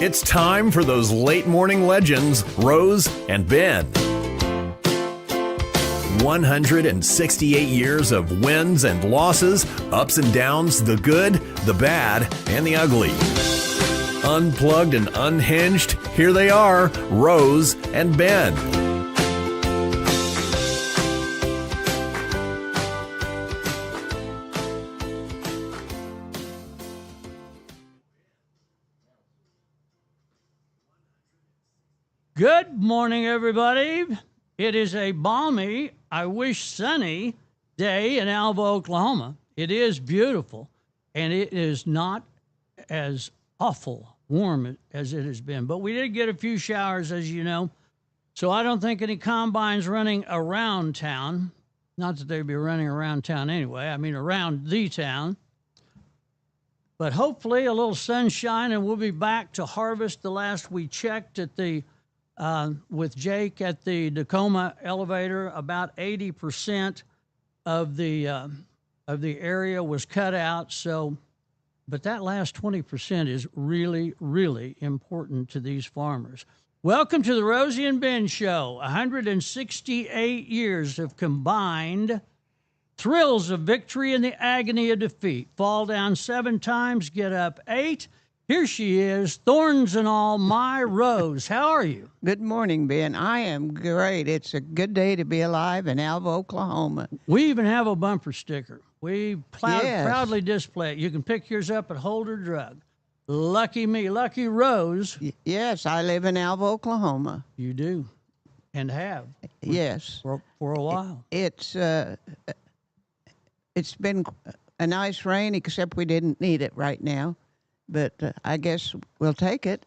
It's time for those late morning legends, Rose and Ben. 168 years of wins and losses, ups and downs, the good, the bad, and the ugly. Unplugged and unhinged, here they are, Rose and Ben. Good morning, everybody. It is a balmy, I wish sunny day in Alva, Oklahoma. It is beautiful, and it is not as awful warm as it has been. But we did get a few showers, as you know, so I don't think any combines running around town. Not that they'd be running around town anyway. I mean around the town. But hopefully a little sunshine, and we'll be back to harvest. The last we checked at the with Jake at the Tacoma elevator, about 80% of the area was cut out. So, but that last 20% is really, really important to these farmers. Welcome to the Rosie and Ben Show. 168 years of combined thrills of victory and the agony of defeat. Fall down 7 times, get up 8. Here she is, thorns and all, my Rose. How are you? Good morning, Ben. I am great. It's a good day to be alive in Alva, Oklahoma. We even have a bumper sticker. We Yes. proudly display it. You can pick yours up at Holder Drug. Lucky me, lucky Rose. Yes, I live in Alva, Oklahoma. You do, and have Yes. for a while. It's been a nice rain, except we didn't need it right now. But I guess we'll take it.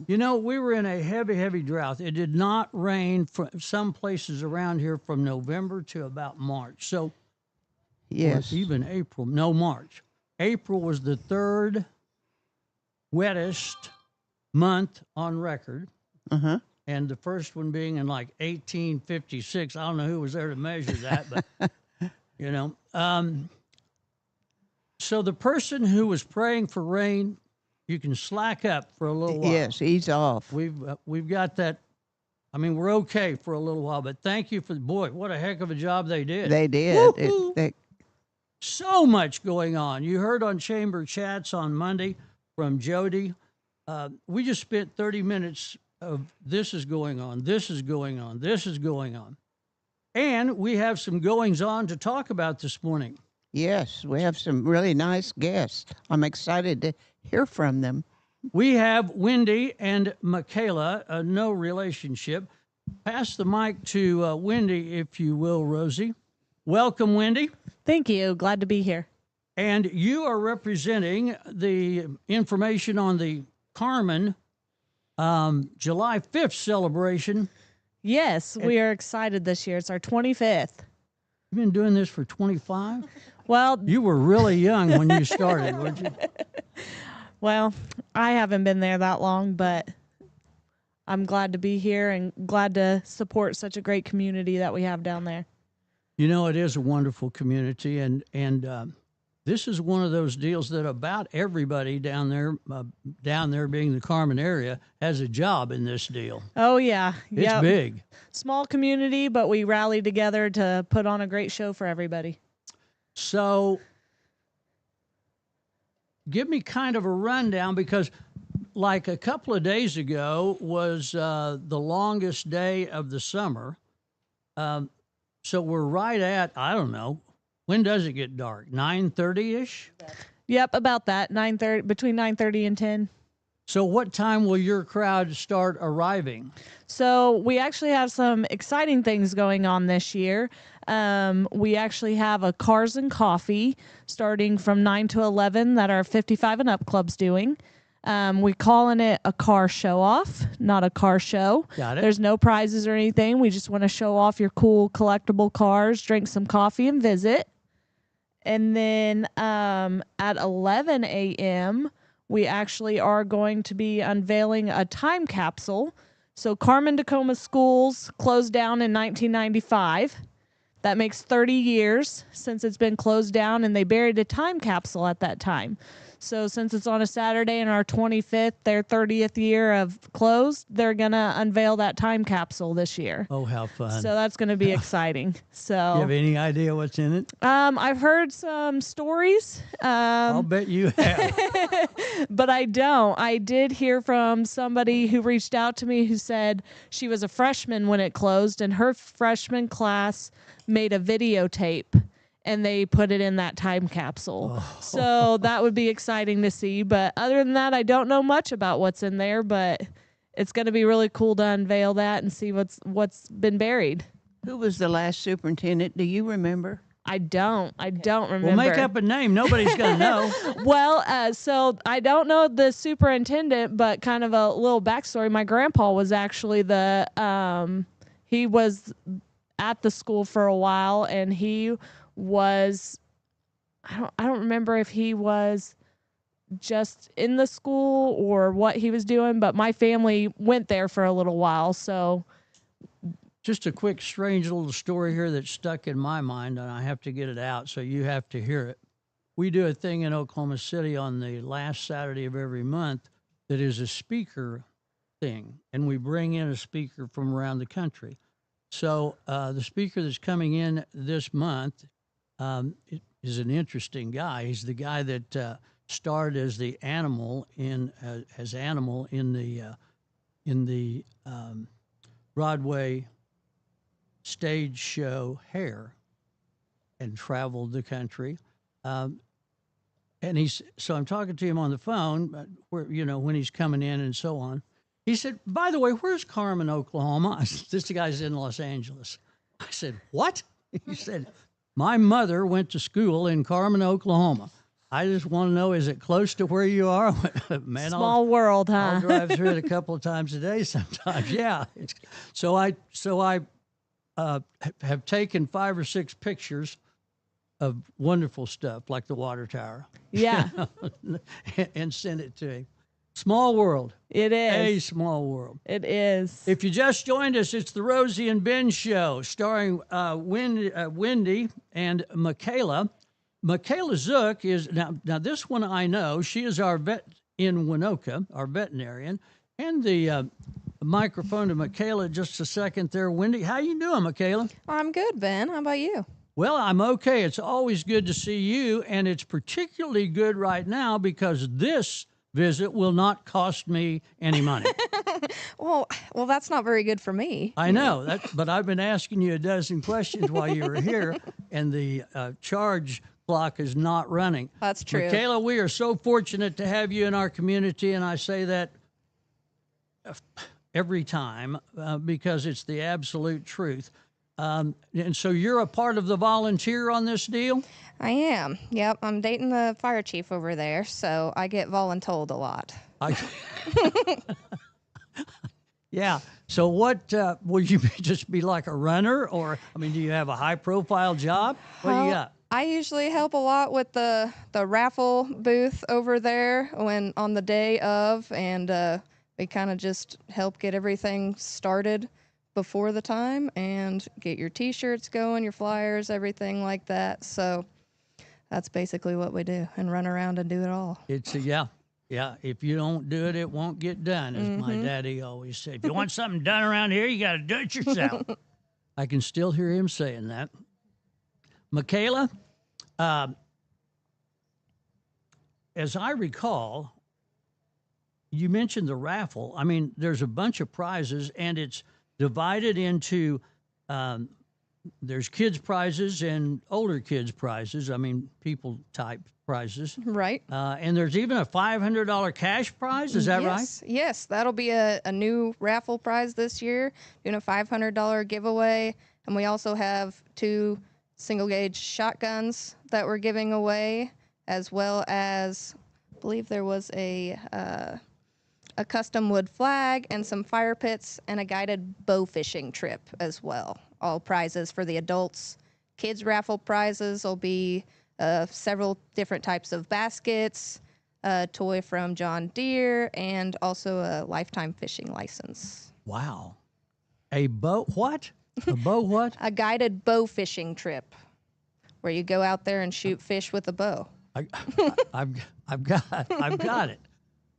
You know, we were in a heavy, heavy drought. It did not rain for some places around here from November to about March. So, Yes. or even April. No, March. April was the third wettest month on record. Uh-huh. And the first one being in like 1856. I don't know who was there to measure that, but, you know. So the person who was praying for rain, you can slack up for a little while. Yes, ease off. We've got that. I mean, we're okay for a little while, but thank you for, boy, what a heck of a job they did. They did. So much going on. You heard on Chamber Chats on Monday from Jody. We just spent 30 minutes of this is going on, this is going on, this is going on. And we have some goings on to talk about this morning. Yes, we have some really nice guests. I'm excited to hear from them. We have Wendy and Michaela, no relationship. Pass the mic to Wendy, if you will, Rosie. Welcome, Wendy. Thank you. Glad to be here. And you are representing the information on the Carmen July 5th celebration. Yes, we are excited this year. It's our 25th. You've been doing this for 25? Well, You were really young when you started, weren't you? well, I haven't been there that long, but I'm glad to be here and glad to support such a great community that we have down there. You know, it is a wonderful community, and this is one of those deals that about everybody down there being the Carmen area, has a job in this deal. Oh, yeah. It's big. Small community, but we rally together to put on a great show for everybody. So give me kind of a rundown, because like a couple of days ago was the longest day of the summer. So we're right at, I don't know, when does it get dark? 9:30-ish? Yep, about that. 9:30, between 9:30 and 10. So what time will your crowd start arriving? So we actually have some exciting things going on this year. We actually have a Cars and Coffee starting from 9 to 11 that our 55 and up club's doing. We're calling it a car show off, not a car show. Got it. There's no prizes or anything. We just want to show off your cool collectible cars, drink some coffee, and visit. And then at 11 a.m., we actually are going to be unveiling a time capsule. So Carmen Tacoma Schools closed down in 1995. That makes 30 years since it's been closed down, and they buried a time capsule at that time. So since it's on a Saturday and our 25th, their 30th year of closed, they're going to unveil that time capsule this year. Oh, how fun. So that's going to be exciting. You have So any idea what's in it? I've heard some stories. I'll bet you have. But I don't. I did hear from somebody who reached out to me who said she was a freshman when it closed, and her freshman class made a videotape and they put it in that time capsule. Oh. So that would be exciting to see. But other than that, I don't know much about what's in there, but it's going to be really cool to unveil that and see what's been buried. Who was the last superintendent? Do you remember? I don't remember. Well, make up a name. Nobody's going to know. Well, so I don't know the superintendent, but kind of a little backstory. My grandpa was actually he was at the school for a while, and he was, I don't remember if he was just in the school or what he was doing, but my family went there for a little while, so. Just a quick, strange little story here that stuck in my mind, and I have to get it out, so you have to hear it. We do a thing in Oklahoma City on the last Saturday of every month that is a speaker thing, and we bring in a speaker from around the country. So the speaker that's coming in this month is an interesting guy. He's the guy that starred as the animal in the Broadway stage show Hair, and traveled the country. And so I'm talking to him on the phone, where, when he's coming in and so on. He said, by the way, where's Carmen, Oklahoma? I said, this guy's in Los Angeles. I said, what? He said, my mother went to school in Carmen, Oklahoma. I just want to know, is it close to where you are? Man, Small world, huh? I'll drive through it a couple of times a day sometimes. Yeah. So I have taken 5 or 6 pictures of wonderful stuff like the water tower. Yeah. And sent it to him. Small world. It is. A small world. It is. If you just joined us, it's the Rosie and Ben Show, starring Wendy and Michaela. Michaela Zook is, now this one I know, she is our vet in Winoka, our veterinarian, and the microphone to Michaela just a second there. Wendy, how you doing, Michaela? I'm good, Ben. How about you? Well, I'm okay. It's always good to see you, and it's particularly good right now because this visit will not cost me any money. Well, that's not very good for me. I know, but I've been asking you a dozen questions while you were here, and the charge clock is not running. That's true. Michaela, we are so fortunate to have you in our community, and I say that every time because it's the absolute truth. And so you're a part of the volunteer on this deal? I am. Yep, I'm dating the fire chief over there, so I get voluntold a lot. Yeah. So what, will you just be like a runner, or, do you have a high-profile job? What do you got? I usually help a lot with the raffle booth over there when on the day of, and we kind of just help get everything started before the time and get your T-shirts going, your flyers, everything like that. So that's basically what we do, and run around and do it all. It's yeah. If you don't do it, it won't get done, as my daddy always said. If you want something done around here, you got to do it yourself. I can still hear him saying that. Michaela, as I recall, you mentioned the raffle. There's a bunch of prizes, and it's divided into there's kids prizes and older kids prizes. People type prizes. Right. And there's even a $500 cash prize. Is that right? Yes, that'll be a new raffle prize this year, doing a $500 giveaway. And we also have 2 single-gauge shotguns that we're giving away, as well as, I believe there was a custom wood flag and some fire pits and a guided bow fishing trip as well. All prizes for the adults. Kids raffle prizes will be several different types of baskets, a toy from John Deere, and also a lifetime fishing license. Wow. A bow what? A bow what? A guided bow fishing trip where you go out there and shoot fish with a bow. I've got it.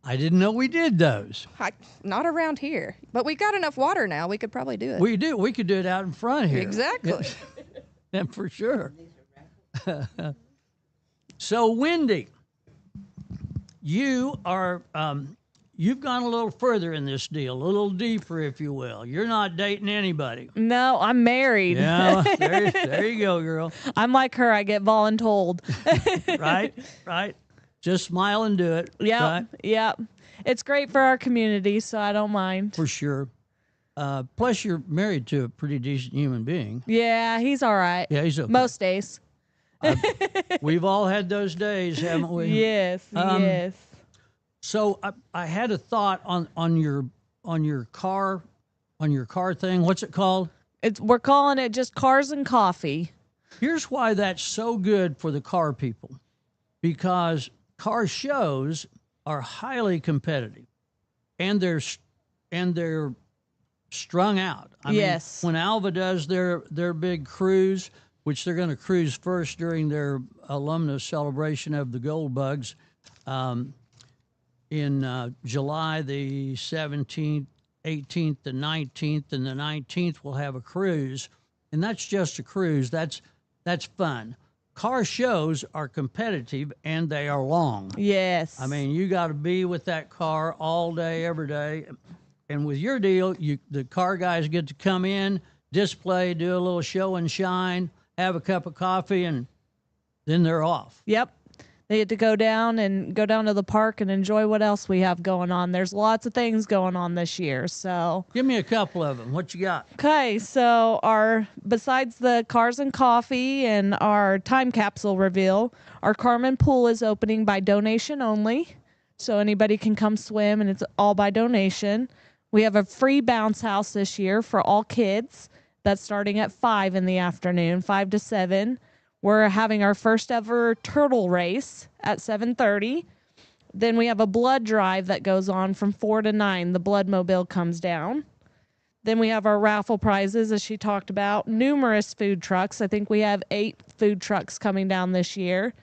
I didn't know we did those. Not around here, but we got enough water now. We could probably do it. We do. We could do it out in front here. Exactly. Yeah, for sure. So, Wendy, you are you've gone a little further in this deal, a little deeper, if you will. You're not dating anybody. No, I'm married. Yeah, there you go, girl. I'm like her. I get voluntold. Right. Just smile and do it. Yep. Right? Yep. It's great for our community, so I don't mind. For sure. Plus, you're married to a pretty decent human being. Yeah, he's all right. Yeah, he's okay. Most days. We've all had those days, haven't we? Yes. Yes. So I had a thought on your car thing. What's it called? We're calling it just Cars and Coffee. Here's why that's so good for the car people, because car shows are highly competitive, and they're strung out. I Yes. mean, when Alva does their big cruise, which they're going to cruise first during their alumnus celebration of the Gold Bugs, in July the 17th, 18th, the 19th, and the 19th we'll have a cruise, and that's just a cruise. That's fun. Car shows are competitive and they are long. Yes. I mean, you got to be with that car all day, every day. And with your deal, the car guys get to come in, display, do a little show and shine, have a cup of coffee, and then they're off. Yep. They get to go down to the park and enjoy what else we have going on. There's lots of things going on this year. So Give me a couple of them. What you got? okay, so besides the Cars and Coffee and our time capsule reveal, our Carmen pool is opening by donation only. So anybody can come swim, and it's all by donation. We have a free bounce house this year for all kids. That's starting at 5 in the afternoon, 5 to 7. We're having our first ever turtle race at 7:30. Then we have a blood drive that goes on from 4 to 9. The blood mobile comes down. Then we have our raffle prizes, as she talked about. Numerous food trucks. I think we have 8 food trucks coming down this year.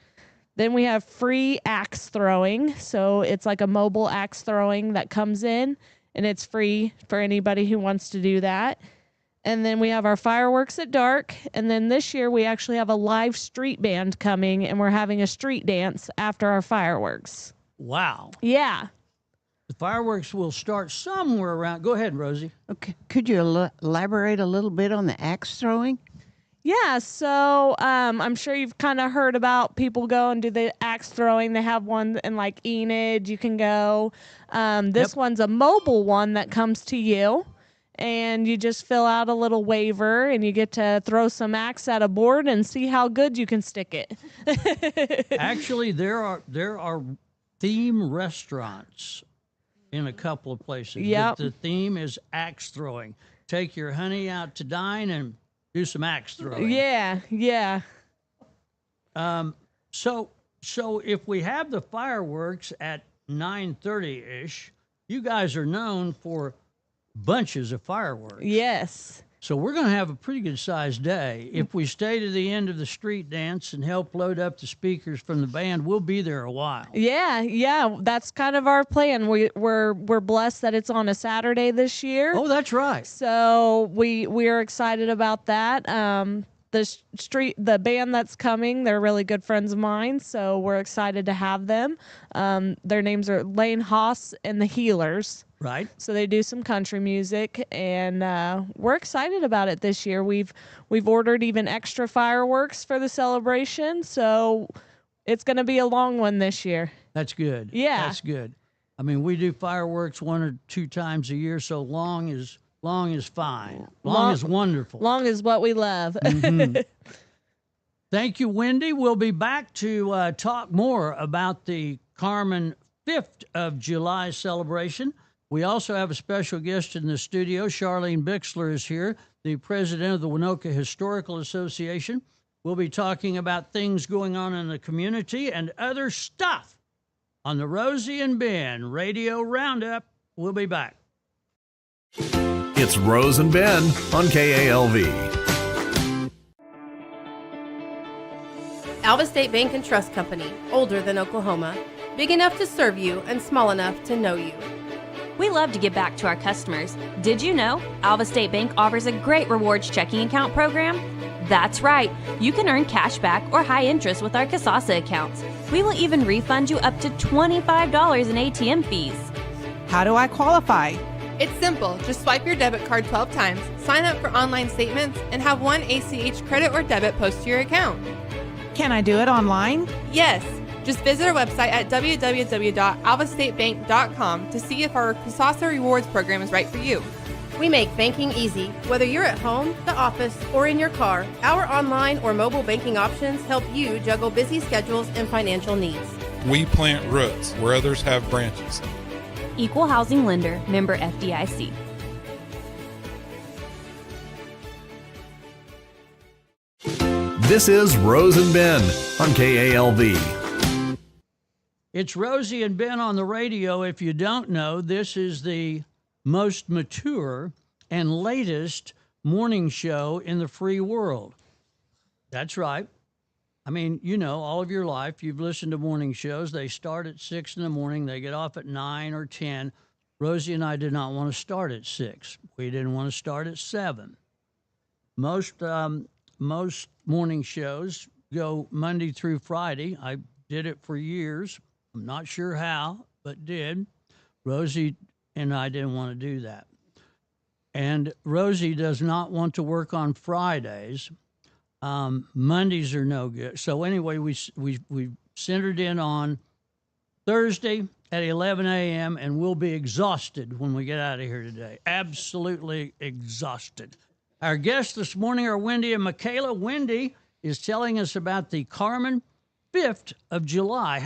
Then we have free axe throwing. So it's like a mobile axe throwing that comes in, and it's free for anybody who wants to do that. And then we have our fireworks at dark. And then this year we actually have a live street band coming, and we're having a street dance after our fireworks. Wow. Yeah. The fireworks will start somewhere around. Go ahead, Rosie. Okay. Could you elaborate a little bit on the axe throwing? Yeah, so I'm sure you've kind of heard about people go and do the axe throwing. They have one in like Enid. You can go. This one's a mobile one that comes to you. And you just fill out a little waiver, and you get to throw some axe at a board and see how good you can stick it. Actually, there are theme restaurants in a couple of places. Yep. The theme is axe throwing. Take your honey out to dine and do some axe throwing. Yeah. So if we have the fireworks at 9:30-ish, you guys are known for bunches of fireworks. Yes. So we're going to have a pretty good sized day. If we stay to the end of the street dance and help load up the speakers from the band, we'll be there a while. Yeah. That's kind of our plan. We're blessed that it's on a Saturday this year. Oh, that's right. So we're excited about that. The band that's coming, they're really good friends of mine, so we're excited to have them. Their names are Lane Haas and the Healers. Right. So they do some country music, and we're excited about it this year. We've ordered even extra fireworks for the celebration, so it's going to be a long one this year. That's good. Yeah. That's good. I mean, we do fireworks 1 or 2 times a year, so long is fine. Long is wonderful. Long is what we love. Thank you, Wendy. We'll be back to talk more about the Carmen 5th of July celebration. We also have a special guest in the studio. Charlene Bixler is here, the president of the Winoka Historical Association. We'll be talking about things going on in the community and other stuff on the Rosie and Ben Radio Roundup. We'll be back. It's Rose and Ben on KALV. Alva State Bank and Trust Company, older than Oklahoma, big enough to serve you and small enough to know you. We love to give back to our customers. Did you know Alva State Bank offers a great rewards checking account program? That's right. You can earn cash back or high interest with our Kasasa accounts. We will even refund you up to $25 in ATM fees. How do I qualify? It's simple. Just swipe your debit card 12 times, sign up for online statements, and have one ACH credit or debit post to your account. Can I do it online? Yes. Just visit our website at www.alvastatebank.com to see if our Kasasa Rewards program is right for you. We make banking easy. Whether you're at home, the office, or in your car, our online or mobile banking options help you juggle busy schedules and financial needs. We plant roots where others have branches. Equal Housing Lender, member FDIC. This is Rose and Ben on KALV. It's Rosie and Ben on the radio. If you don't know, this is the most mature and latest morning show in the free world. That's right. I mean, you know, all of your life, you've listened to morning shows. They start at 6 in the morning. They get off at 9 or 10. Rosie and I did not want to start at 6. We didn't want to start at 7. Most morning shows go Monday through Friday. I did it for years. I'm not sure how, but did. Rosie and I didn't want to do that. And Rosie does not want to work on Fridays. Mondays are no good. So anyway, we centered in on Thursday at 11 a.m. and we'll be exhausted when we get out of here today. Absolutely exhausted. Our guests this morning are Wendy and Michaela. Wendy is telling us about the Carmen 5th of July.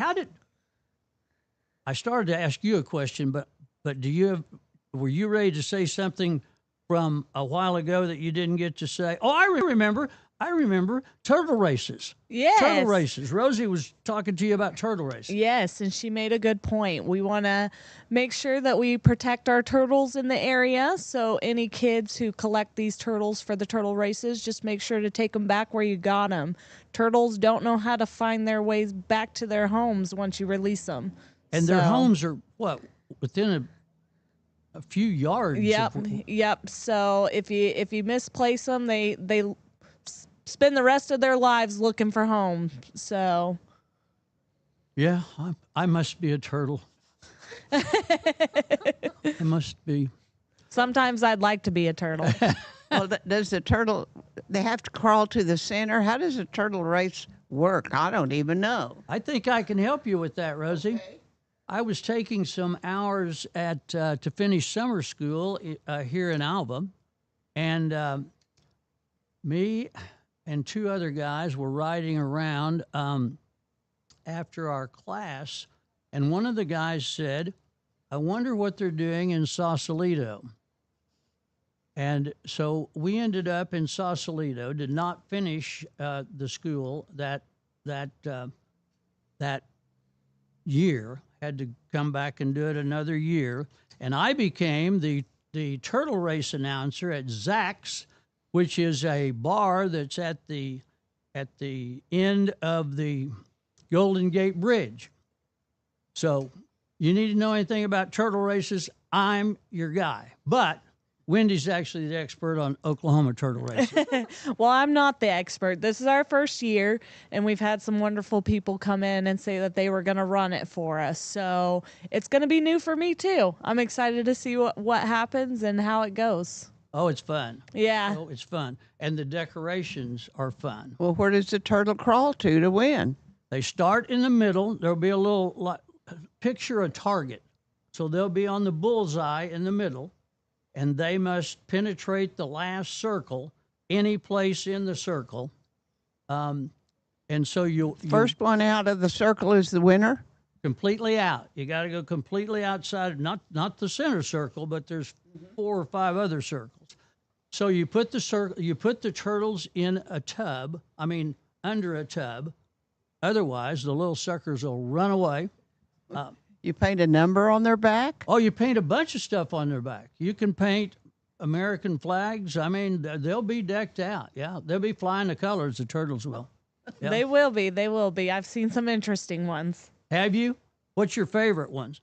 I started to ask you a question, but were you ready to say something from a while ago that you didn't get to say? Oh, I remember turtle races. Yes. Turtle races. Rosie was talking to you about turtle races. Yes, and she made a good point. We want to make sure that we protect our turtles in the area. So any kids who collect these turtles for the turtle races, just make sure to take them back where you got them. Turtles don't know how to find their ways back to their homes once you release them. And their homes are, what, within a few yards? Yep. So if you misplace them, they spend the rest of their lives looking for home. So yeah, I must be a turtle. I must be. Sometimes I'd like to be a turtle. Well, does the turtle, they have to crawl to the center? How does a turtle race work? I don't even know. I think I can help you with that, Rosie. Okay. I was taking some hours to finish summer school here in Alva, and me and 2 other guys were riding around after our class, and one of the guys said, I wonder what they're doing in Sausalito. And so we ended up in Sausalito, did not finish the school that year, had to come back and do it another year. And I became the turtle race announcer at Zach's, which is a bar that's at the end of the Golden Gate Bridge. So you need to know anything about turtle races, I'm your guy. But Wendy's actually the expert on Oklahoma turtle racing. Well, I'm not the expert. This is our first year, and we've had some wonderful people come in and say that they were going to run it for us. So it's going to be new for me, too. I'm excited to see what happens and how it goes. Oh, it's fun. Yeah. Oh, it's fun. And the decorations are fun. Well, where does the turtle crawl to win? They start in the middle. There'll be a little, picture a target. So they'll be on the bullseye in the middle, and they must penetrate the last circle, any place in the circle. And so you First one out of the circle is the winner? Completely out. You got to go completely outside, not the center circle, but there's 4 or 5 other circles. So you put the turtles in a tub, under a tub. Otherwise, the little suckers will run away. You paint a number on their back? Oh, you paint a bunch of stuff on their back. You can paint American flags. They'll be decked out. Yeah, they'll be flying the colors, the turtles will. Yeah. They will be. They will be. I've seen some interesting ones. Have you? What's your favorite ones?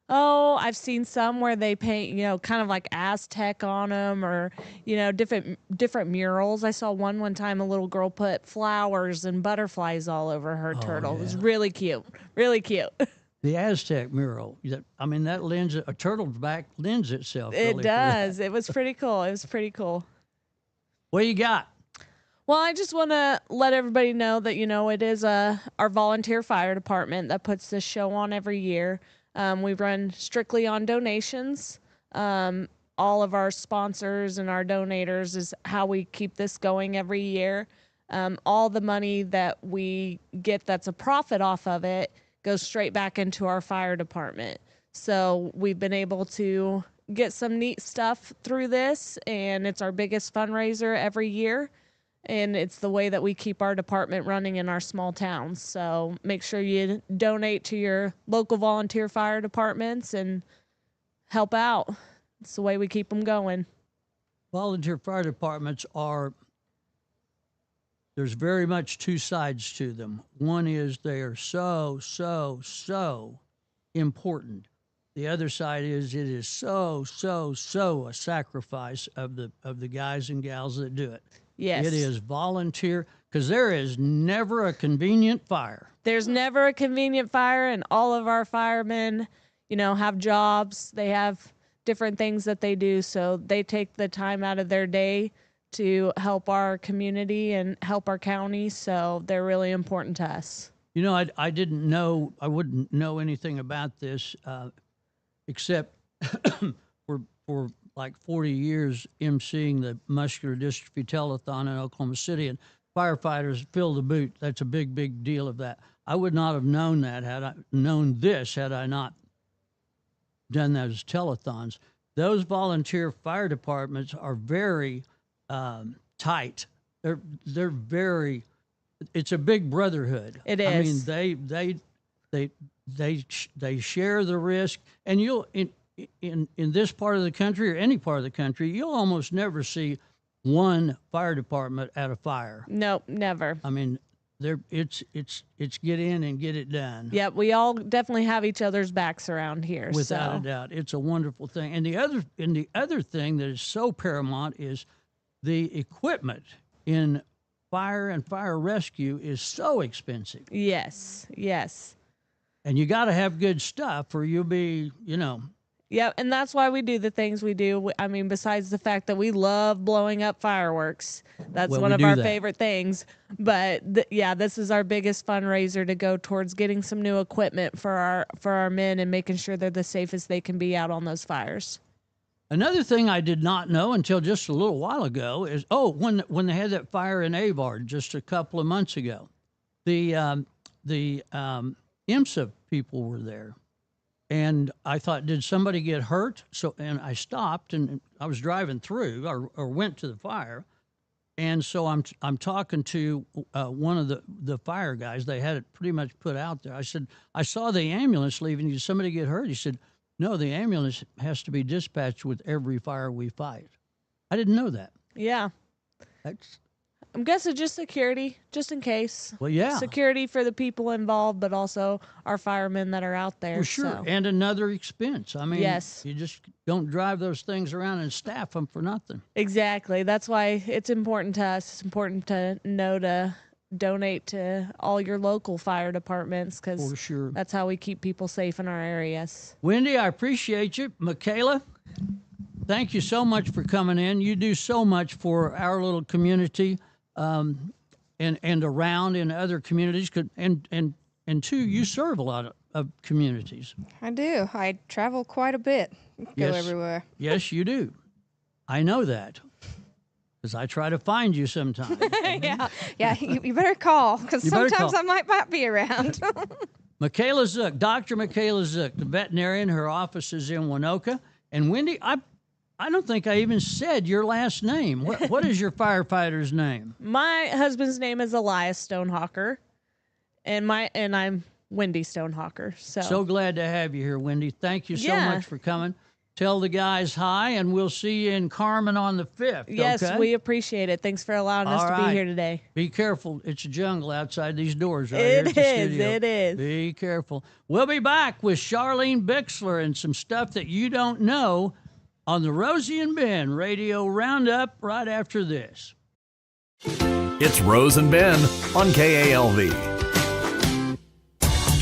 Oh, I've seen some where they paint, kind of like Aztec on them, or different murals. I saw one time a little girl put flowers and butterflies all over her turtle. It was really cute, really cute. The Aztec mural. That lends a turtle's back lends itself. It really for does. that. It was pretty cool. It was pretty cool. What you got? Well, I just want to let everybody know that it is our volunteer fire department that puts this show on every year. We run strictly on donations. All of our sponsors and our donators is how we keep this going every year. All the money that we get that's a profit off of it goes straight back into our fire department. So we've been able to get some neat stuff through this, and it's our biggest fundraiser every year. And it's the way that we keep our department running in our small towns. So make sure you donate to your local volunteer fire departments and help out. It's the way we keep them going. Volunteer fire departments there's very much two sides to them. One is they are so important. The other side is it is so a sacrifice of the guys and gals that do it. Yes. It is volunteer, because there is never a convenient fire. There's never a convenient fire, and all of our firemen, have jobs. They have different things that they do, so they take the time out of their day to help our community and help our county, so they're really important to us. I didn't know, I wouldn't know anything about this, except for like 40 years emceeing the muscular dystrophy telethon in Oklahoma City, and firefighters fill the boot. That's a big deal of that. I would not have known that had I not done those telethons. Those volunteer fire departments are very tight. They're very. It's a big brotherhood. It is. They share the risk, and you'll in this part of the country or any part of the country, you'll almost never see one fire department at a fire. Nope, never. It's get in and get it done. Yep, we all definitely have each other's backs around here. Without a doubt, it's a wonderful thing. And the other thing that is so paramount is the equipment in fire and fire rescue is so expensive. Yes. And you got to have good stuff, or you'll be, Yeah, and that's why we do the things we do. Besides the fact that we love blowing up fireworks, that's one of our favorite things. But this is our biggest fundraiser to go towards getting some new equipment for our men and making sure they're the safest they can be out on those fires. Another thing I did not know until just a little while ago is when they had that fire in Avard just a couple of months ago, the IMSA people were there. And I thought, did somebody get hurt? And I stopped, and I was driving through or went to the fire. And so I'm talking to one of the fire guys. They had it pretty much put out there. I said, I saw the ambulance leaving. Did somebody get hurt? He said, no, the ambulance has to be dispatched with every fire we fight. I didn't know that. Yeah. I'm guessing just security, just in case. Well, yeah. Security for the people involved, but also our firemen that are out there. For sure. So. And another expense. Yes. You just don't drive those things around and staff them for nothing. Exactly. That's why it's important to us. It's important to know to donate to all your local fire departments, because for sure, that's how we keep people safe in our areas. Wendy, I appreciate you. Michaela, thank you so much for coming in. You do so much for our little community. And around in other communities, and two, you serve a lot of communities. I do. I travel quite a bit, go everywhere. Yes, you do. I know that, because I try to find you sometimes. Yeah. You better call, because sometimes I might not be around. Michaela Zook, Dr. Michaela Zook, the veterinarian. Her office is in Winoka. And Wendy, I don't think I even said your last name. What is your firefighter's name? My husband's name is Elias Stonehawker, and I'm Wendy Stonehawker. So glad to have you here, Wendy. Thank you so much for coming. Tell the guys hi, and we'll see you in Carmen on the 5th. Yes, okay? we appreciate it. Thanks for allowing us All to right. be here today. Be careful. It's a jungle outside these doors right here at the studio. It is. Be careful. We'll be back with Charlene Bixler and some stuff that you don't know on the Rosie and Ben Radio Roundup right after this. It's Rose and Ben on KALV.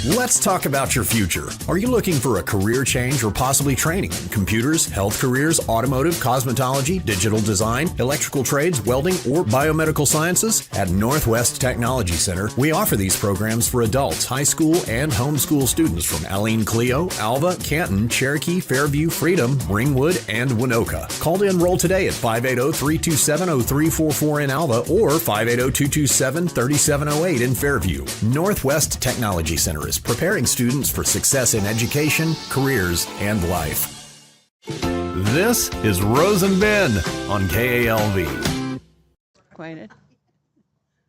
Let's talk about your future. Are you looking for a career change or possibly training in computers, health careers, automotive, cosmetology, digital design, electrical trades, welding, or biomedical sciences? At Northwest Technology Center, we offer these programs for adults, high school, and homeschool students from Aline Clio, Alva, Canton, Cherokee, Fairview, Freedom, Ringwood, and Winoka. Call to enroll today at 580-327-0344 in Alva or 580-227-3708 in Fairview. Northwest Technology Center is preparing students for success in education, careers, and life. This is Rose and Ben on KALV. Acquainted.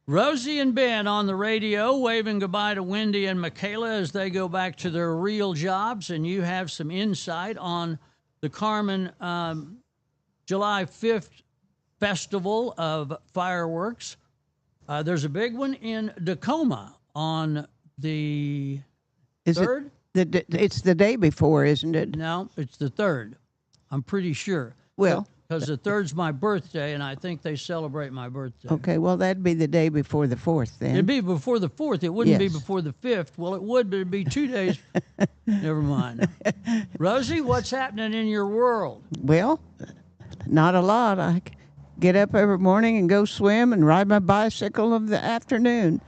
Rosie and Ben on the radio, waving goodbye to Wendy and Michaela as they go back to their real jobs, and you have some insight on the Carmen July 5th Festival of Fireworks. There's a big one in Tacoma on the 3rd? It's the day before, isn't it? No, it's the 3rd. I'm pretty sure. Well, because the 3rd's my birthday, and I think they celebrate my birthday. okay, well, that'd be the day before the 4th then. It'd be before the 4th. It wouldn't be Yes. before the 5th. Well, it would, but it'd be 2 days. Never mind. Rosie, what's happening in your world? Well, not a lot. I get up every morning and go swim and ride my bicycle of the afternoon.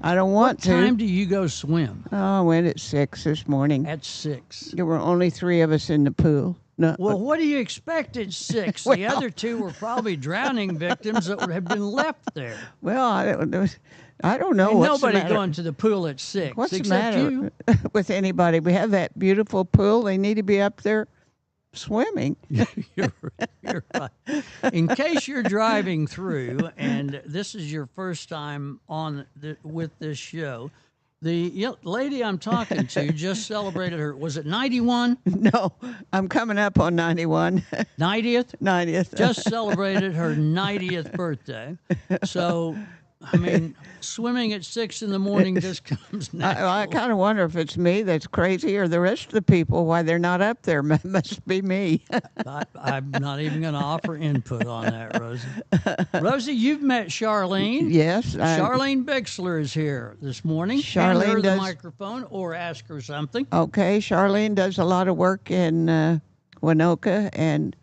I don't want What time to. do you go swim? Oh, I went at 6 this morning. At 6. There were only 3 of us in the pool. No, Well, what do you expect at 6? The other 2 were probably drowning victims that had been left there. well, I don't know. Ain't What's the nobody matter? going to to the pool at 6, What's the except matter you. with anybody? We have that beautiful pool. They need to be up there swimming. You're right. In case you're driving through and this is your first time on with this show, the lady I'm talking to just celebrated her, was it 91? No, I'm coming up on 91. 90th? 90th. Just celebrated her 90th birthday. So, I mean, swimming at 6 in the morning just comes natural. I kind of wonder if it's me that's crazy or the rest of the people, why they're not up there. Must be me. I'm not even going to offer input on that, Rosie. Rosie, you've met Charlene. Yes. Charlene Bixler is here this morning. Hand Charlene her the does- microphone or ask her something. Okay, Charlene does a lot of work in Winoka, and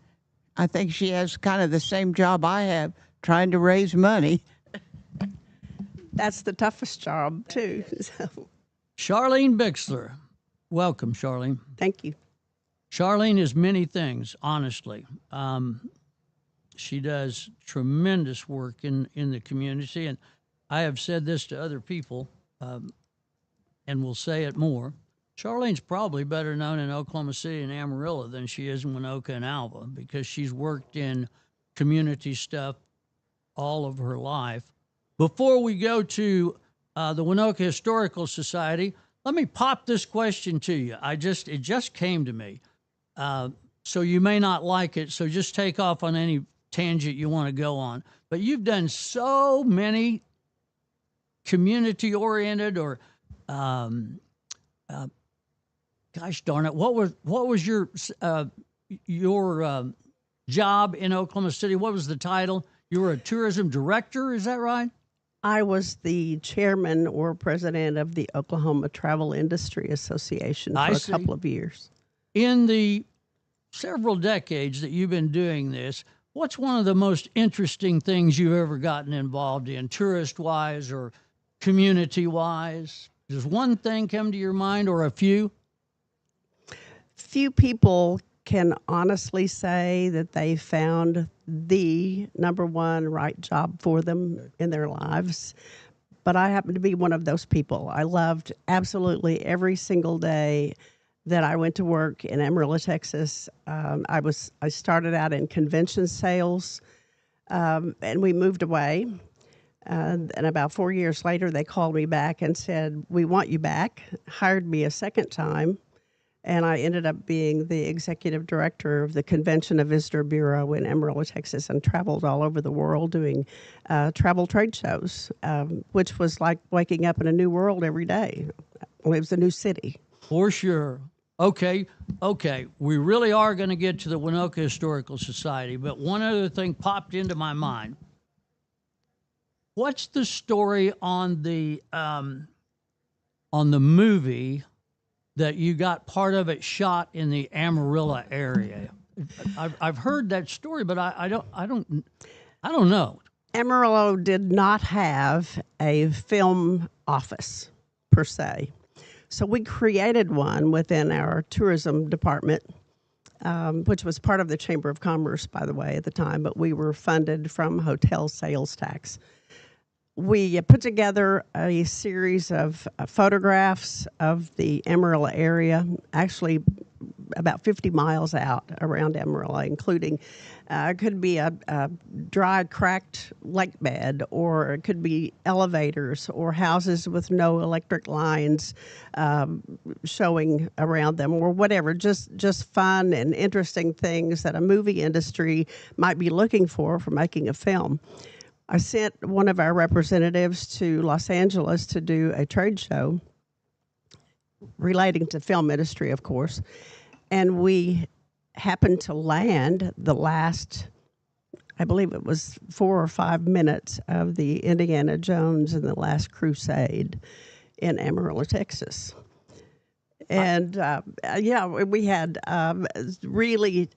I think she has kind of the same job I have, trying to raise money. That's the toughest job, too. So, Charlene Bixler. Welcome, Charlene. thank you. Charlene is many things, honestly. She does tremendous work in the community, and I have said this to other people, and will say it more. Charlene's probably better known in Oklahoma City and Amarillo than she is in Winoka and Alva, because she's worked in community stuff all of her life. Before we go to the Winoka Historical Society, let me pop this question to you. It just came to me. So you may not like it, so just take off on any tangent you want to go on. But you've done so many community-oriented or, gosh darn it, what was your job in Oklahoma City? What was the title? You were a tourism director, is that right? I was the chairman or president of the Oklahoma Travel Industry Association for I a see. couple of years. In the several decades that you've been doing this, what's one of the most interesting things you've ever gotten involved in, tourist-wise or community-wise? Does one thing come to your mind, or a few? Few people can honestly say that they found the number one right job for them in their lives. But I happen to be one of those people. I loved absolutely every single day that I went to work in Amarillo, Texas. I started out in convention sales, and we moved away. And about 4 years later, they called me back and said, "We want you back." Hired me a second time. And I ended up being the executive director of the Convention and Visitor Bureau in Amarillo, Texas, and traveled all over the world doing travel trade shows, which was like waking up in a new world every day. It was a new city. For sure. Okay. We really are going to get to the Winoka Historical Society, but one other thing popped into my mind. What's the story on the movie that you got part of it shot in the Amarillo area? I've heard that story, but I don't know. Amarillo did not have a film office per se. So we created one within our tourism department, which was part of the Chamber of Commerce, by the way, at the time, but we were funded from hotel sales tax. We put together a series of photographs of the Amarillo area, actually about 50 miles out around Amarillo, including could be a dry, cracked lake bed, or it could be elevators or houses with no electric lines showing around them, or whatever, just fun and interesting things that a movie industry might be looking for making a film. I sent one of our representatives to Los Angeles to do a trade show relating to film industry, of course, and we happened to land the last, I believe it was 4 or 5 minutes of the Indiana Jones and the Last Crusade in Amarillo, Texas. And we had really,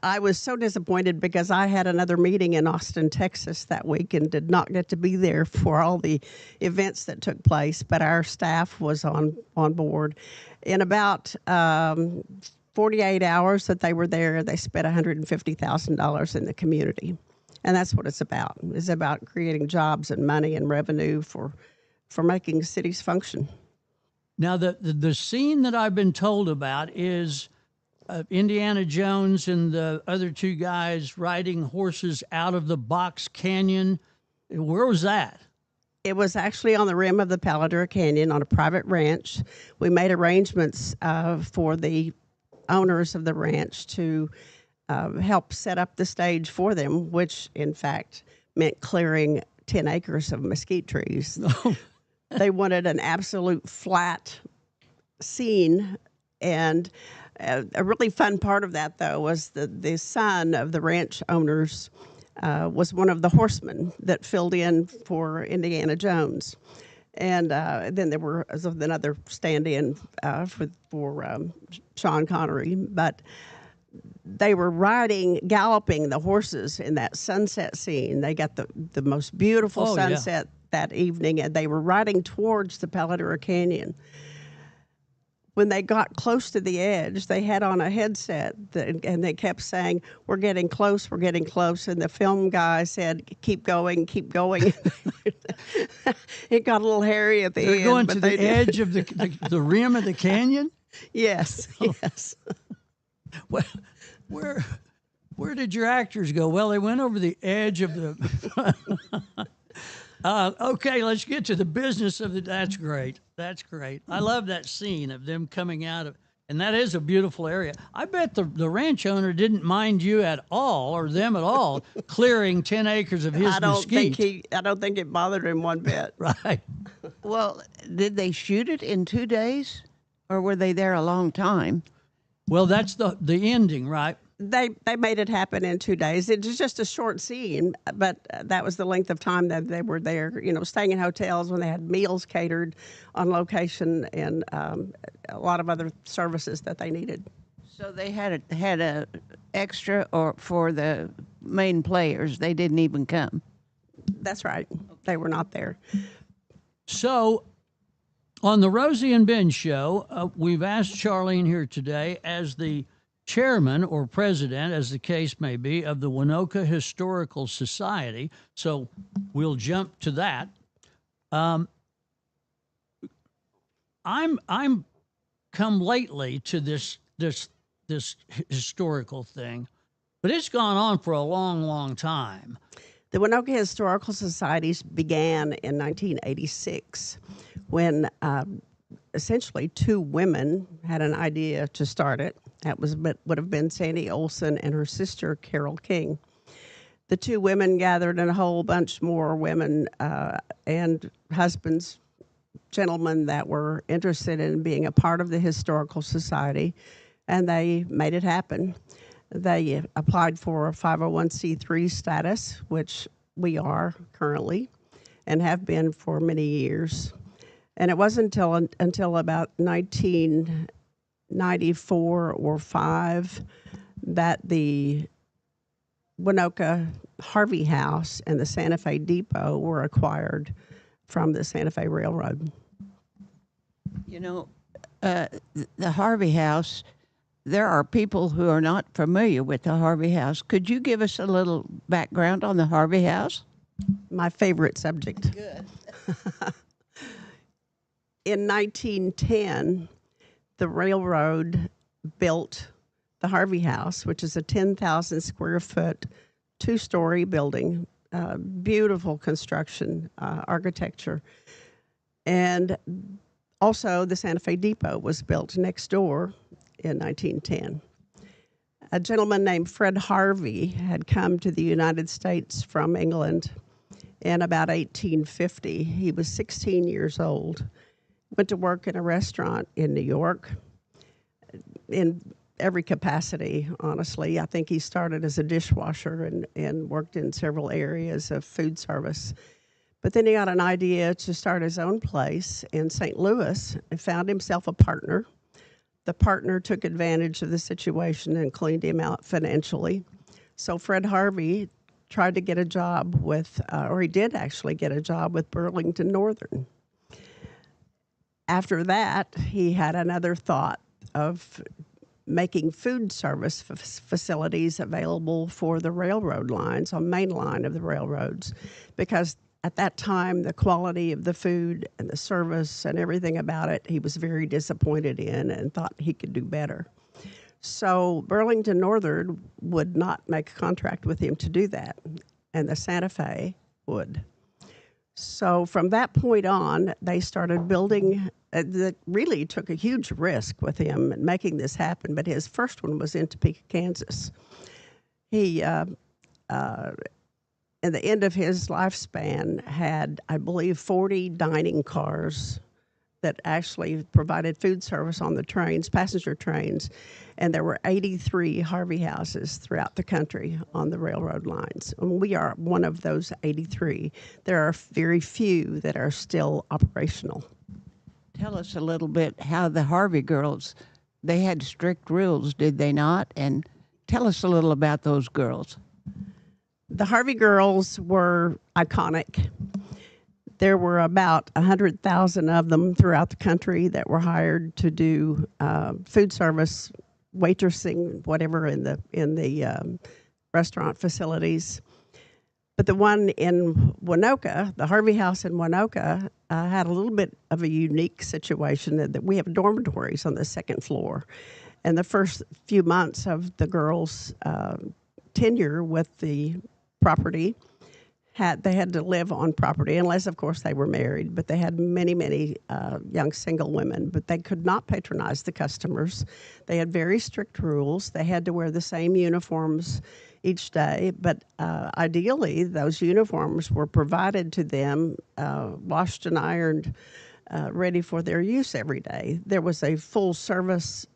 I was so disappointed because I had another meeting in Austin, Texas that week and did not get to be there for all the events that took place, but our staff was on board. In about 48 hours that they were there, they spent $150,000 in the community. And that's what it's about. It's about creating jobs and money and revenue for making cities function. Now, the scene that I've been told about is Indiana Jones and the other two guys riding horses out of the Box Canyon. Where was that? It was actually on the rim of the Paladura Canyon on a private ranch. We made arrangements for the owners of the ranch to help set up the stage for them, which in fact meant clearing 10 acres of mesquite trees. They wanted an absolute flat scene, and a really fun part of that, though, was the son of the ranch owners was one of the horsemen that filled in for Indiana Jones. And then there were another stand-in for Sean Connery. But they were galloping the horses in that sunset scene. They got the most beautiful sunset that evening, and they were riding towards the Paladura Canyon. When they got close to the edge, they had on a headset, and they kept saying, "We're getting close, we're getting close." And the film guy said, "Keep going, keep going." It got a little hairy at the end. They're going to the edge of the rim of the canyon? Yes, yes. Well, where did your actors go? Well, they went over the edge of the... Okay, let's get to the business of it. That's great. That's great. I love that scene of them coming out of, and that is a beautiful area. I bet the ranch owner didn't mind you at all, or them at all, clearing 10 acres of his mesquite. I don't think it bothered him one bit. Right. Well, did they shoot it in 2 days, or were they there a long time? Well, that's the ending, right? They made it happen in 2 days. It was just a short scene, but that was the length of time that they were there, staying in hotels when they had meals catered on location and a lot of other services that they needed. So they had a extra or for the main players. They didn't even come. That's right. They were not there. So on the Rosie and Ben show, we've asked Charlene here today as the chairman or president, as the case may be, of the Winoka Historical Society. So we'll jump to that. I'm come lately to this historical thing, but it's gone on for a long, long time. The Winoka Historical Societies began in 1986 when essentially two women had an idea to start it. That would have been Sandy Olson and her sister Carol King. The two women gathered and a whole bunch more women and husbands, gentlemen that were interested in being a part of the Historical Society, and they made it happen. They applied for a 501c3 status, which we are currently and have been for many years. And it wasn't until about 1994 or 5 that the Winoka Harvey House and the Santa Fe Depot were acquired from the Santa Fe Railroad. You know, the Harvey House, there are people who are not familiar with the Harvey House. Could you give us a little background on the Harvey House? My favorite subject. Good. In 1910, the railroad built the Harvey House, which is a 10,000 square foot, 2-story building, beautiful construction, architecture. And also the Santa Fe Depot was built next door in 1910. A gentleman named Fred Harvey had come to the United States from England in about 1850. He was 16 years old. Went to work in a restaurant in New York in every capacity, honestly. I think he started as a dishwasher and worked in several areas of food service. But then he got an idea to start his own place in St. Louis and found himself a partner. The partner took advantage of the situation and cleaned him out financially. So Fred Harvey tried to get a job with, or he did actually get a job with Burlington Northern. After that, he had another thought of making food service facilities available for the railroad lines, on main line of the railroads, because at that time, the quality of the food and the service and everything about it, he was very disappointed in and thought he could do better. So Burlington Northern would not make a contract with him to do that, and the Santa Fe would. So from that point on, they started building. That really took a huge risk with him in making this happen, but his first one was in Topeka, Kansas. He, at the end of his lifespan, had, I believe, 40 dining cars that actually provided food service on the trains, passenger trains, and there were 83 Harvey houses throughout the country on the railroad lines. And we are one of those 83. There are very few that are still operational. Tell us a little bit how the Harvey girls, they had strict rules, did they not? And tell us a little about those girls. The Harvey girls were iconic. There were about 100,000 of them throughout the country that were hired to do food service, waitressing, whatever in the restaurant facilities. But the one in Winoka, the Harvey House in Winoka, had a little bit of a unique situation that we have dormitories on the second floor. And the first few months of the girls' tenure with the property, they had to live on property, unless, of course, they were married. But they had many young single women. But they could not patronize the customers. They had very strict rules. They had to wear the same uniforms each day. But ideally, those uniforms were provided to them, washed and ironed, ready for their use every day. There was a full-service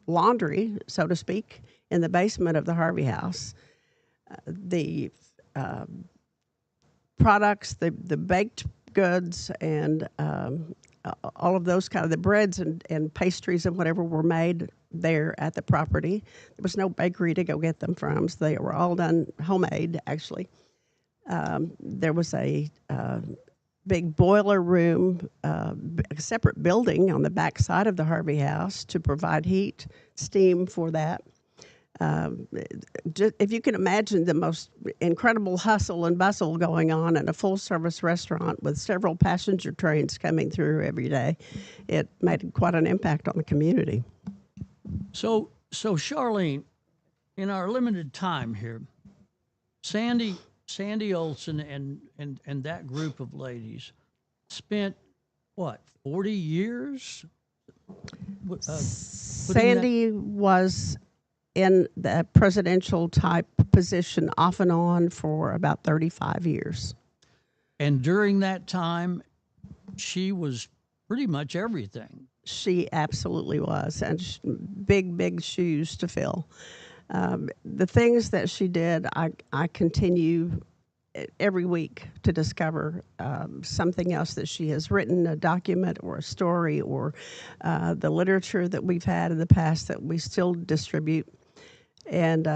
laundry, so to speak, in the basement of the Harvey House. The products, the baked goods, and all of those kind of the breads and pastries and whatever were made there at the property. There was no bakery to go get them from, so they were all done homemade, actually. There was a big boiler room, a separate building on the back side of the Harvey House to provide heat, steam for that. If you can imagine the most incredible hustle and bustle going on in a full-service restaurant with several passenger trains coming through every day, it made quite an impact on the community. So Charlene, in our limited time here, Sandy Olson and that group of ladies spent what, 40 years? Sandy was in the presidential type position off and on for about 35 years. And during that time, she was pretty much everything. She absolutely was, and big shoes to fill. The things that she did, I continue every week to discover something else that she has written, a document or a story, or the literature that we've had in the past that we still distribute. And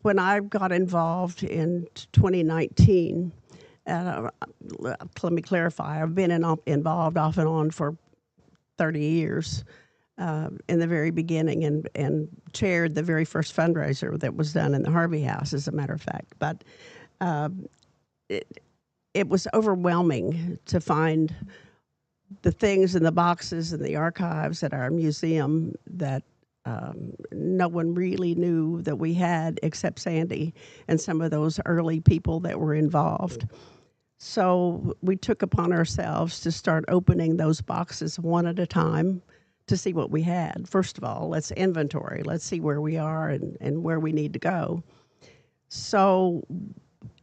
when I got involved in 2019, let me clarify, I've been involved off and on for 30 years in the very beginning, and chaired the very first fundraiser that was done in the Harvey House, as a matter of fact. But it was overwhelming to find the things in the boxes and the archives at our museum that no one really knew that we had except Sandy and some of those early people that were involved. So we took upon ourselves to start opening those boxes one at a time to see what we had. First of all, let's inventory. Let's see where we are and where we need to go. So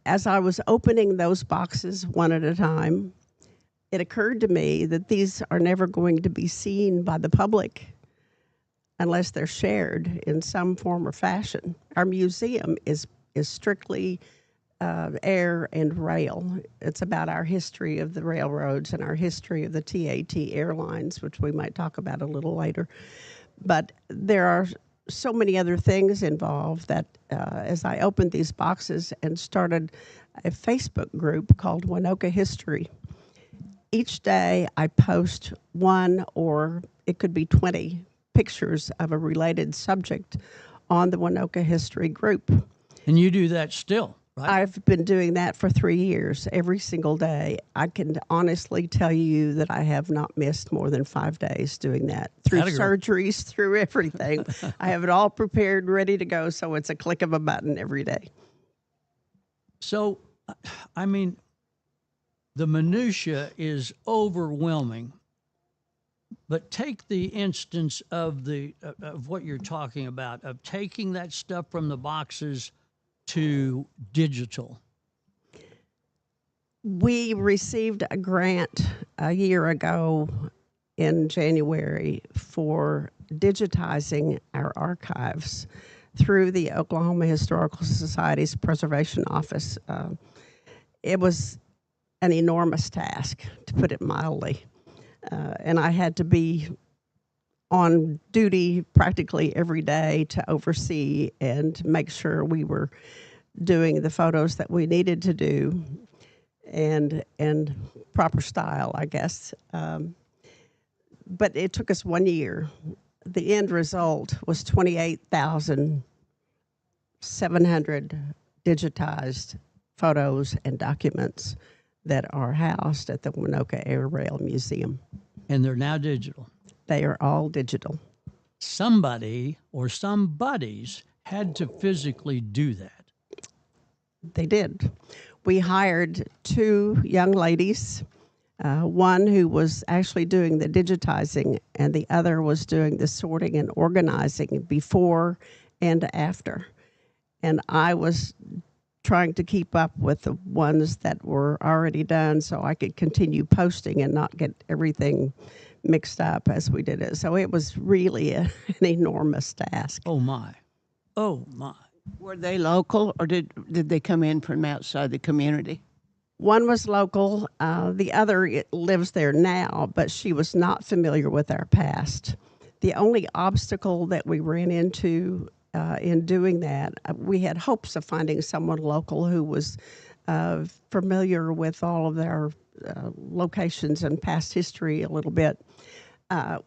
as I was opening those boxes one at a time, it occurred to me that these are never going to be seen by the public unless they're shared in some form or fashion. Our museum is strictly air and rail. It's about our history of the railroads and our history of the TAT Airlines, which we might talk about a little later. But there are so many other things involved that as I opened these boxes and started a Facebook group called Winoka History, each day I post one, or it could be 20 pictures of a related subject on the Winoka History group. And you do that still, right? I've been doing that for 3 years, every single day. I can honestly tell you that I have not missed more than 5 days doing that. Through surgeries, through everything. I have it all prepared, ready to go, so it's a click of a button every day. So, I mean, the minutia is overwhelming. But take the instance of of what you're talking about, of taking that stuff from the boxes to digital. We received a grant a year ago in January for digitizing our archives through the Oklahoma Historical Society's Preservation Office. It was an enormous task, to put it mildly. And I had to be on duty practically every day to oversee and make sure we were doing the photos that we needed to do and proper style, I guess. But it took us 1 year. The end result was 28,700 digitized photos and documents that are housed at the Winoka Air Rail Museum. And they're now digital. They are all digital. Somebody or some buddies had to physically do that. They did. We hired 2 young ladies, one who was actually doing the digitizing and the other was doing the sorting and organizing before and after. And I was trying to keep up with the ones that were already done so I could continue posting and not get everything mixed up as we did it. So it was really an enormous task. Oh, my. Oh, my. Were they local, or did they come in from outside the community? One was local. The other lives there now, but she was not familiar with our past. The only obstacle that we ran into in doing that, we had hopes of finding someone local who was familiar with all of their locations and past history a little bit.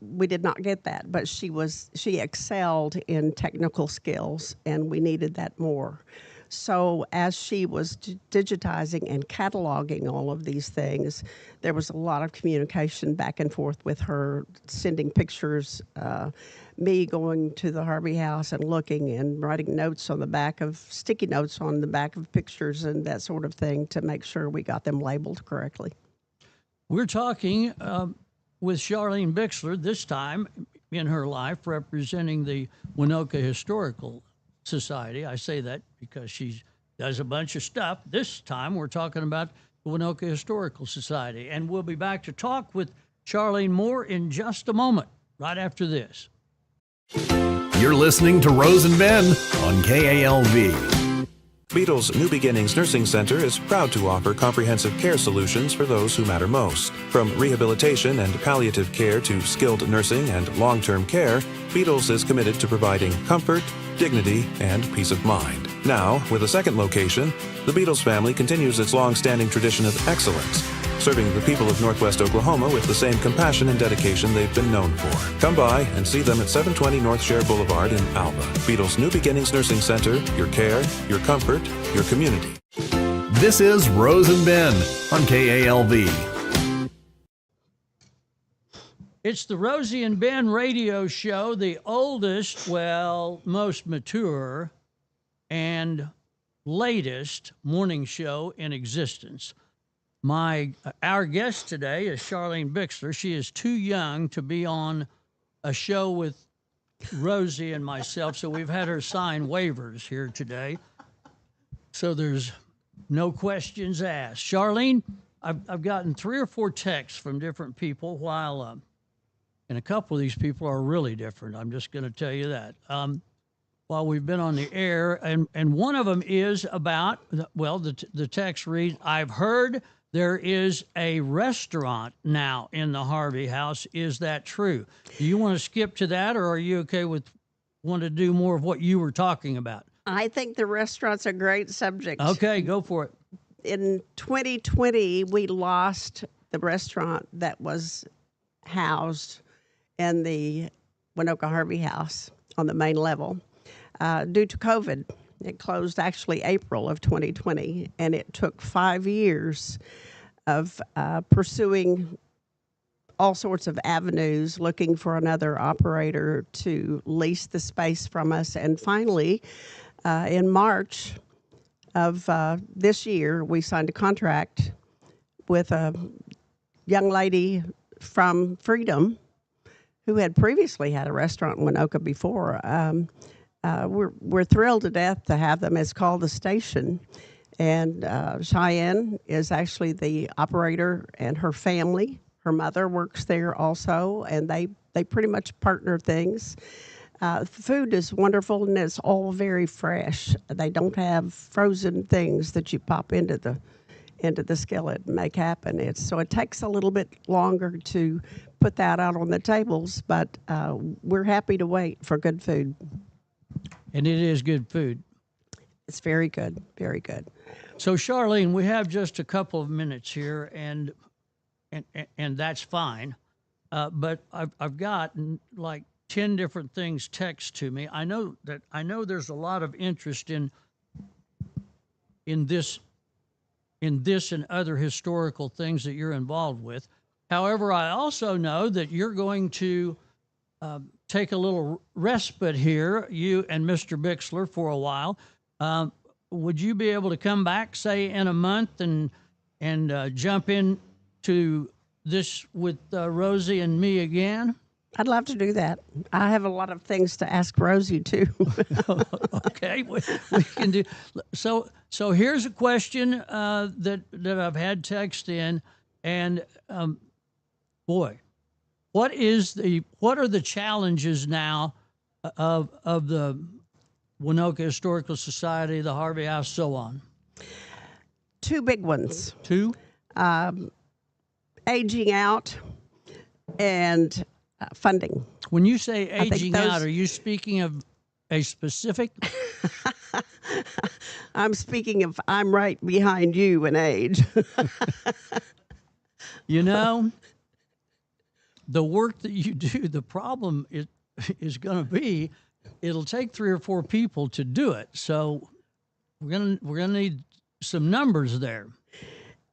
We did not get that, but she excelled in technical skills, and we needed that more. So as she was digitizing and cataloging all of these things, there was a lot of communication back and forth with her, sending pictures, me going to the Harvey House and looking and writing notes on the back of, sticky notes on the back of pictures and that sort of thing to make sure we got them labeled correctly. We're talking with Charlene Bixler, this time in her life, representing the Winoka Historical Society. I say that because she does a bunch of stuff. This time we're talking about the Winoka Historical Society. And we'll be back to talk with Charlene more in just a moment, right after this. You're listening to Rose and Ben on KALV. Beatles New Beginnings Nursing Center is proud to offer comprehensive care solutions for those who matter most. From rehabilitation and palliative care to skilled nursing and long-term care, Beatles is committed to providing comfort, dignity, and peace of mind. Now, with a second location, the Beatles family continues its long-standing tradition of excellence, serving the people of Northwest Oklahoma with the same compassion and dedication they've been known for. Come by and see them at 720 North Share Boulevard in Alva. Beatles New Beginnings Nursing Center, your care, your comfort, your community. This is Rose and Ben on KALV. It's the Rosie and Ben radio show, the oldest, well, most mature, and latest morning show in existence. Our guest today is Charlene Bixler. She is too young to be on a show with Rosie and myself, so we've had her sign waivers here today. So there's no questions asked. Charlene, I've gotten 3 or 4 texts from different people and a couple of these people are really different. I'm just going to tell you that. While we've been on the air, and one of them is about, the text reads, I've heard there is a restaurant now in the Harvey House. Is that true? Do you want to skip to that, or are you okay with want to do more of what you were talking about? I think the restaurant's a great subject. Okay, go for it. In 2020, we lost the restaurant that was housed in the Winoka Harvey House on the main level due to COVID. It closed actually April of 2020, and it took 5 years of pursuing all sorts of avenues, looking for another operator to lease the space from us. And finally, in March of this year, we signed a contract with a young lady from Freedom who had previously had a restaurant in Winoka before. We're thrilled to death to have them. It's called The Station. And Cheyenne is actually the operator, and her family. Her mother works there also, and they pretty much partner things. The food is wonderful, and it's all very fresh. They don't have frozen things that you pop into the skillet and make happen. So it takes a little bit longer to put that out on the tables, but we're happy to wait for good food. And it is good food. It's very good, very good. So, Charlene, we have just a couple of minutes here, and that's fine. But I've gotten like 10 different things text to me. I know there's a lot of interest in this and other historical things that you're involved with. However, I also know that you're going to take a little respite here, you and Mr. Bixler, for a while. Would you be able to come back, say, in a month and jump into this with Rosie and me again? I'd love to do that. I have a lot of things to ask Rosie, too. Okay, we can do. So here's a question that I've had text in, and boy, what are the challenges now of the Winoka Historical Society, the Harvey House, so on? 2 big ones. 2? Aging out and funding. When you say aging out, are you speaking of a specific? I'm speaking of I'm right behind you in age. You know, the work that you do, the problem is going to be, it'll take 3 or 4 people to do it. So we're gonna need some numbers there.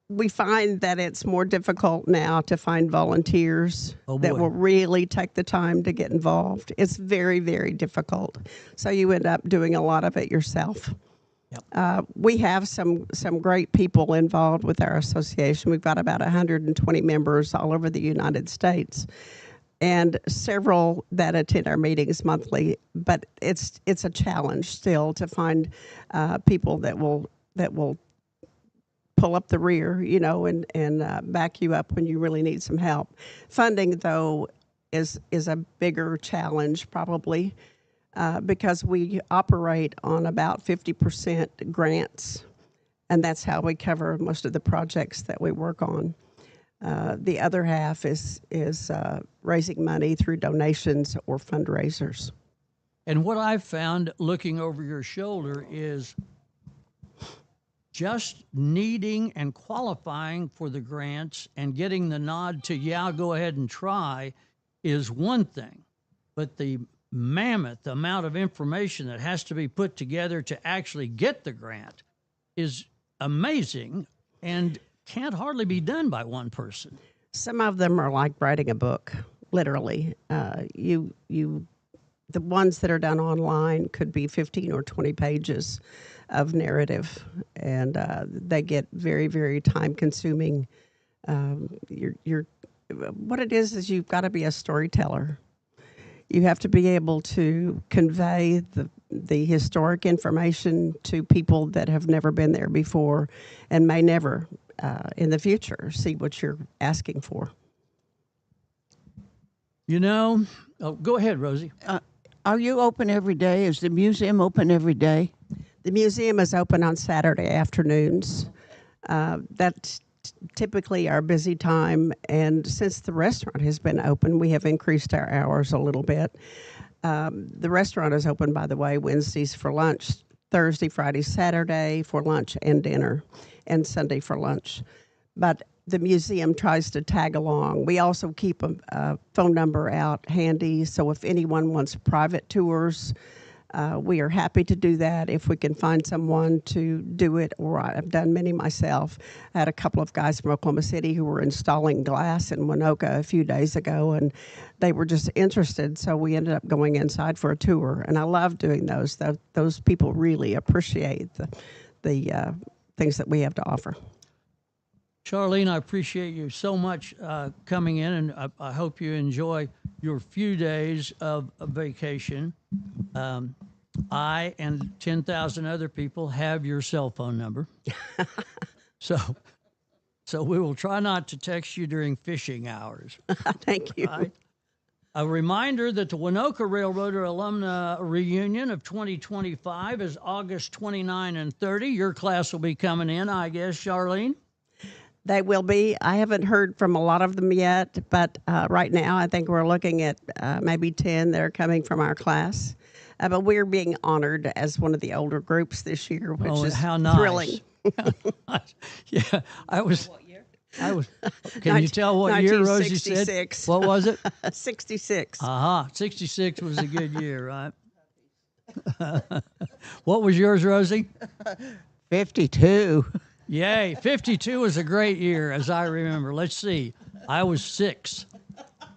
We find that it's more difficult now to find volunteers that will really take the time to get involved. It's very, very difficult. So you end up doing a lot of it yourself. We have some great people involved with our association. We've got about 120 members all over the United States, and several that attend our meetings monthly. But it's a challenge still to find people that will pull up the rear, and back you up when you really need some help. Funding, though, is a bigger challenge probably. Because we operate on about 50% grants, and that's how we cover most of the projects that we work on. The other half is raising money through donations or fundraisers. And what I've found looking over your shoulder is just needing and qualifying for the grants and getting the nod to, yeah, go ahead and try is one thing, but the mammoth amount of information that has to be put together to actually get the grant is amazing and can't hardly be done by one person. Some of them are like writing a book, literally. The ones that are done online could be 15 or 20 pages of narrative, and they get very, very time consuming. What it is you've got to be a storyteller. You have to be able to convey the historic information to people that have never been there before and may never in the future see what you're asking for. Go ahead, Rosie. Are you open every day? Is the museum open every day? The museum is open on Saturday afternoons. That's typically our busy time, and since the restaurant has been open, we have increased our hours a little bit. The restaurant is open, by the way, Wednesdays for lunch, Thursday, Friday, Saturday for lunch and dinner, and Sunday for lunch. But the museum tries to tag along. We also keep a phone number out handy, so if anyone wants private tours, we are happy to do that if we can find someone to do it, or I've done many myself. I had a couple of guys from Oklahoma City who were installing glass in Winoka a few days ago, and they were just interested, so we ended up going inside for a tour, and I love doing those. Those people really appreciate the things that we have to offer. Charlene, I appreciate you so much coming in, and I hope you enjoy your few days of vacation. I and 10,000 other people have your cell phone number. So we will try not to text you during fishing hours. Thank you. Right? A reminder that the Winoka Railroader Alumni Reunion of 2025 is August 29 and 30. Your class will be coming in, I guess, Charlene? They will be. I haven't heard from a lot of them yet, but right now I think we're looking at maybe 10 that are coming from our class. But we're being honored as one of the older groups this year, which is how nice. Thrilling. Yeah, I was. Can you tell what year Rosie said? What was it? 66. 66 was a good year, right? What was yours, Rosie? 52. Yay, 52 was a great year, as I remember. Let's see. I was 6.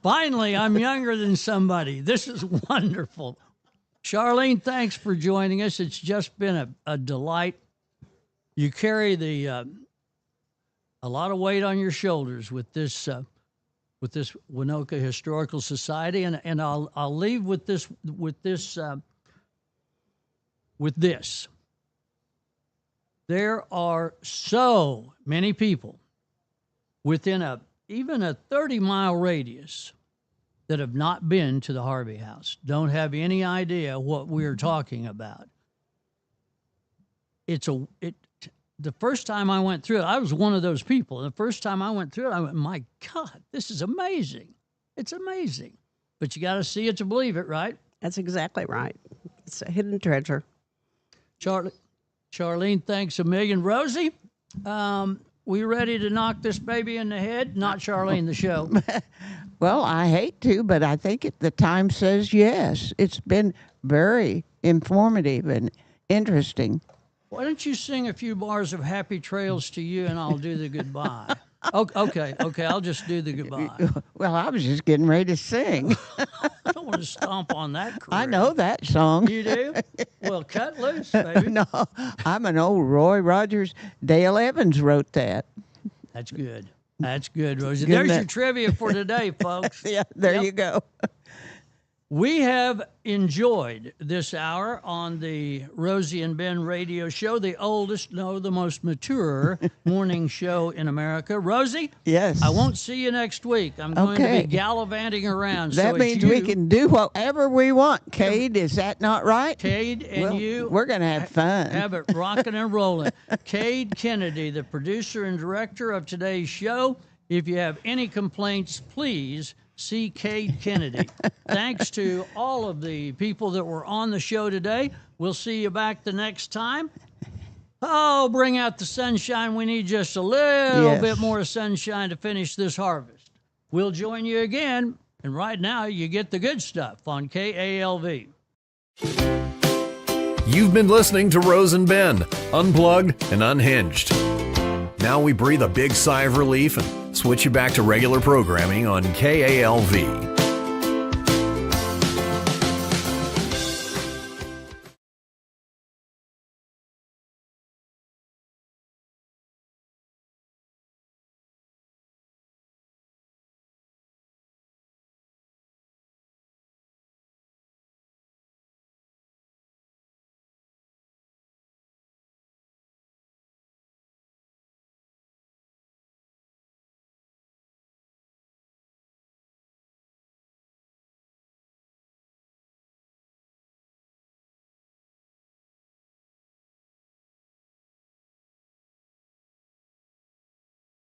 Finally, I'm younger than somebody. This is wonderful. Charlene, thanks for joining us. It's just been a delight. You carry a lot of weight on your shoulders with this Winoka Historical Society, and I'll leave with this. There are so many people within even a 30-mile radius that have not been to the Harvey House, don't have any idea what we're talking about. The first time I went through it, I was one of those people. The first time I went through it, I went, my God, this is amazing. It's amazing. But you got to see it to believe it, right? That's exactly right. It's a hidden treasure. Charlene, thanks a million. Rosie, we ready to knock this baby in the head? Not Charlene, the show. Well, I hate to, but I think the time says yes. It's been very informative and interesting. Why don't you sing a few bars of Happy Trails to You, and I'll do the goodbye. Okay, I'll just do the goodbye. Well, I was just getting ready to sing. I don't want to stomp on that career. I know that song. You do? Well, cut loose, baby. No, I'm an old Roy Rogers. Dale Evans wrote that. That's good. That's good, Rosie. Good There's enough. your trivia for today, folks. Yeah, there Yep. you go. We have enjoyed this hour on the Rosie and Ben radio show, the oldest, no, the most mature morning show in America. Rosie? Yes. I won't see you next week. I'm going to Okay. be gallivanting around. That so it's means we you, can do whatever we want, Cade. Is that not right? Cade, and you. We're going to have fun. Have it rocking and rolling. Cade Kennedy, the producer and director of today's show. If you have any complaints, please see Cade Kennedy. Thanks to all of the people that were on the show today. We'll see you back the next time. Oh, bring out the sunshine. We need just a little Yes. bit more sunshine to finish this harvest. We'll join you again. And right now, you get the good stuff on KALV. You've been listening to Rose and Ben, unplugged and unhinged. Now we breathe a big sigh of relief and switch you back to regular programming on KALV.